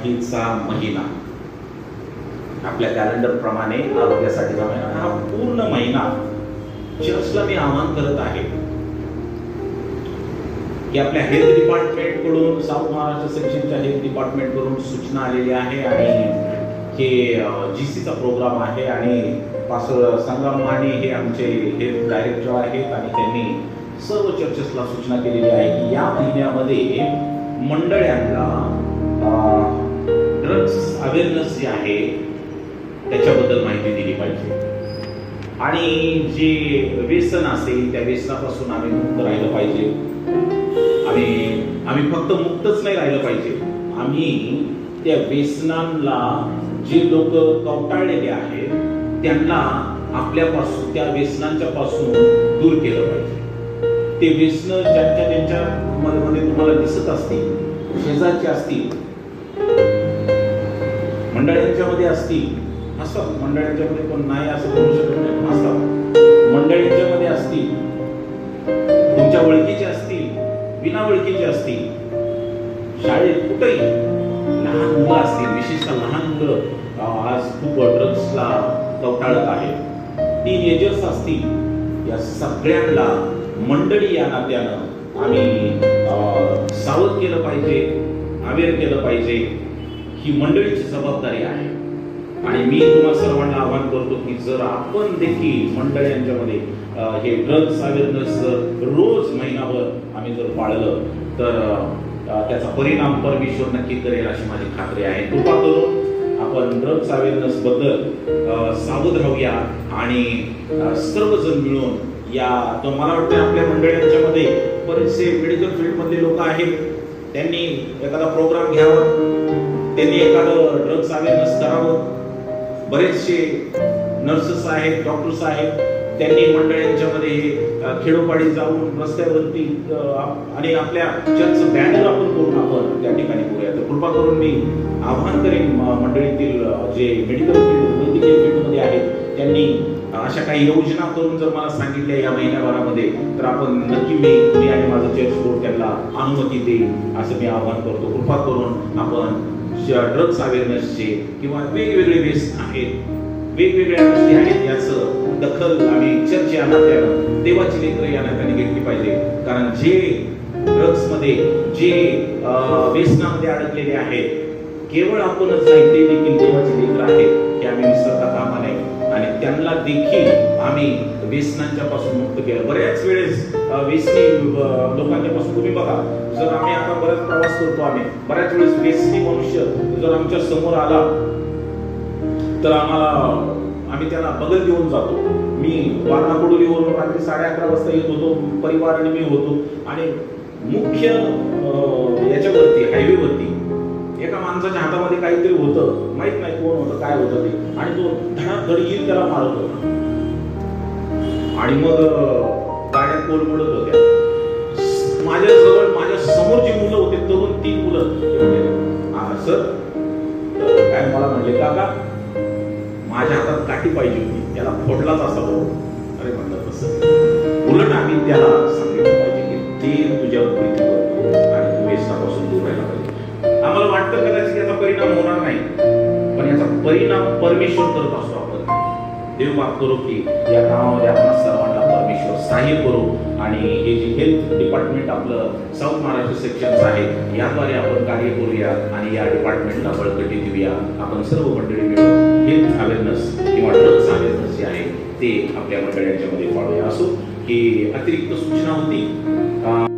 पाठीचा महिना, आपल्या कॅलेंडर प्रमाणे आरोग्यासाठीचा महिना, हा पूर्ण महिना चर्चला मी आवाहन करत आहे की आपल्या हेल्थ डिपार्टमेंट कडून, साऊथ महाराष्ट्र सेक्शनच्या हेल्थ डिपार्टमेंट कडून सूचना आलेली आहे आणि हे जीसीचा प्रोग्राम आहे आणि पास्टर संग्राम माने हे आमचे हेल्थ डायरेक्टर आहेत आणि त्यांनी सर्व चर्चेसला सूचना केलेली आहे की या महिन्यामध्ये मंडळांना ड्रग्स अवेअरनेस जे आहे त्याच्याबद्दल माहिती दिली पाहिजे आणि जे व्यसन असेल त्या व्यसनापासून आम्ही मुक्त राहिलं पाहिजे. आम्ही फक्त मुक्तच नाही राहिलं पाहिजे, आम्ही त्या व्यसनांना जे लोक कवटाळलेले आहेत त्यांना आपल्यापासून, त्या व्यसनांच्या पासून दूर केलं पाहिजे. ते व्यसन ज्यांच्या त्यांच्या मध्ये तुम्हाला दिसत असतील, शेजारचे असतील, मंडळांच्या मध्ये असतील, असतात मंडळांच्या मध्ये पण नाही असं करू शकत नाही, असतात मंडळांच्या मध्ये असतील, तुमच्या ओळखीचे असतील, विना ओळखीचे असतील, शाळेत कुठेही लहान मुलं असतील, विशेषतः लहान मुलं आज खूप ड्रग्सला कवटाळत आहेत, टीनेजर्स असतील, या सगळ्यांना मंडळी या नात्यानं आम्ही सावध केलं पाहिजे, अवेअर केलं पाहिजे. ही मंडळीची जबाबदारी आहे आणि मी तुम्हा सर्वांना आवाहन करतो की जर आपण देखील मंडळांच्यामध्ये हे ड्रग्स अवेअरनेस रोज महिनाभर आम्ही जर पाळलं तर त्याचा परिणाम परमेश्वर नक्की करेल अशी माझी खात्री आहे. कृपा करून आपण ड्रग्स अवेअरनेस बद्दल सावध राहूया आणि सर्वजण मिळून या, तर मला वाटतं आपल्या मंडळांच्या मध्ये बरेचसे मेडिकल फील्ड मधले लोक आहेत, त्यांनी एखादा प्रोग्राम घ्यावा, त्यांनी एखादं ड्रग्स अवेअरनेस करावं. बरेचसे नर्सेस आहेत, डॉक्टर्स आहेत, त्यांनी मंडळांच्या मध्ये खेडोपाडी जाऊन रस्त्यावरती आणि आपल्या चर्चचं बॅनर आपण करून आपण त्या ठिकाणी करूया. तर कृपा करून मी आवाहन करेन मंडळीतील जे मेडिकल फील्ड, वैद्यकीय फील्डमध्ये आहेत, त्यांनी अशा काही योजना करून जर मला सांगितल्या या महिन्याभरामध्ये तर आपण नक्की मी आणि माझं चर्च बोर्ड त्यांना अनुमती देईल असं मी आवाहन करतो. कृपा करून आपण ड्रग्स अवेअरनेसचे किंवा वेगवेगळे व्यसन आहेत, वेगवेगळ्या गोष्टी आहेत, याचं दखल आम्ही चर्च या नात्यानं, देवाची लेकरं या नात्याने घेतली पाहिजे. कारण जे ड्रग्स मध्ये, जे व्यसनामध्ये अडकलेले आहेत, केवळ आपणच नाही, ते देखील देवाची लेकरं आहेत हे आम्ही विसरता कामा नये आणि त्यांना देखील आम्ही व्यसनांच्या पासून मुक्त केलं. बऱ्याच वेळेस व्यसनी लोकांच्या पासून तुम्ही बघा, जर आम्ही आता बराच प्रवास करतो, आम्ही बऱ्याच वेळेस व्यसनी मनुष्य जर आमच्या समोर आला तर आम्ही त्याला बगल देऊन जातो. मी वारणाकोडोलीवरून रात्री 11:30 वाजता येत होतो, परिवार आणि मी होतो आणि मुख्य याच्यावरती, हायवेवरती एका माणसाच्या हातामध्ये काहीतरी होतं, माहित नाही कोण होतं, काय होतं ते, आणि तो धडाधड येईल त्याला मारत होता आणि मग गाड्या कोलमडत होत्या. माझ्याजवळ, माझ्या समोर जी मुलं होते, तरुण 3 मुलं, सर काय मला म्हणले, काका माझ्या हातात काठी पाहिजे होती, त्याला फोडलाच असा बरोबर. अरे म्हणलं तसं उलट आम्ही त्याला सांगितलं पाहिजे की ते तुझ्यावर प्रीती करतो आणि तू व्यसनापासून दूर राहायला पाहिजे. आम्हाला वाटतं कदाचित याचा परिणाम होणार नाही, पण याचा परिणाम परमेश्वर करत असतो. आपण देव माफ करू की या कामामध्ये आपण सर्वांना परमेश्वर सहाय्य करू आणि हे जे हेल्थ डिपार्टमेंट आपलं साऊथ महाराष्ट्र सेक्शनचं आहे, याद्वारे आपण कार्य करूया आणि या डिपार्टमेंटला बळकटी देऊया. आपण सर्व मंडळी मिळून हेल्थ अवेअरनेस किंवा ड्रग्स अवेअरनेस जे आहे ते आपल्या मंडळांच्या मध्ये पाळूया. असो ही अतिरिक्त सूचना होती.